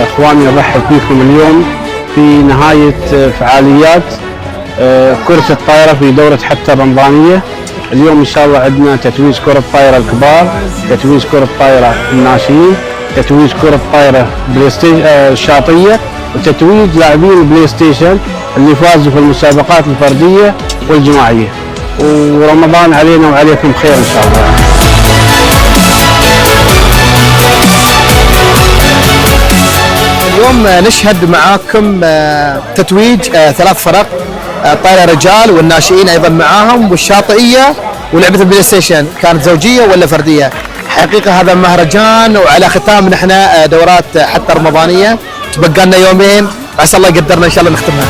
اخواني نرحب فيكم اليوم في نهاية فعاليات كرة الطائرة في دورة حتى الرمضانية. اليوم ان شاء الله عندنا تتويج كرة طائرة الكبار، تتويج كرة طائرة الناشئين، تتويج كرة طائرة بلاي ستيشن الشاطئية، وتتويج لاعبين البلاي ستيشن اللي فازوا في المسابقات الفردية والجماعية. ورمضان علينا وعليكم خير ان شاء الله. اليوم نشهد معاكم تتويج 3 فرق، الطائرة رجال والناشئين ايضا معاهم والشاطئية ولعبة البلاي ستيشن. كانت زوجية ولا فردية؟ حقيقة هذا مهرجان وعلى ختام نحن دورات حتى رمضانية، تبقى لنا يومين عسى الله يقدرنا ان شاء الله نختمها.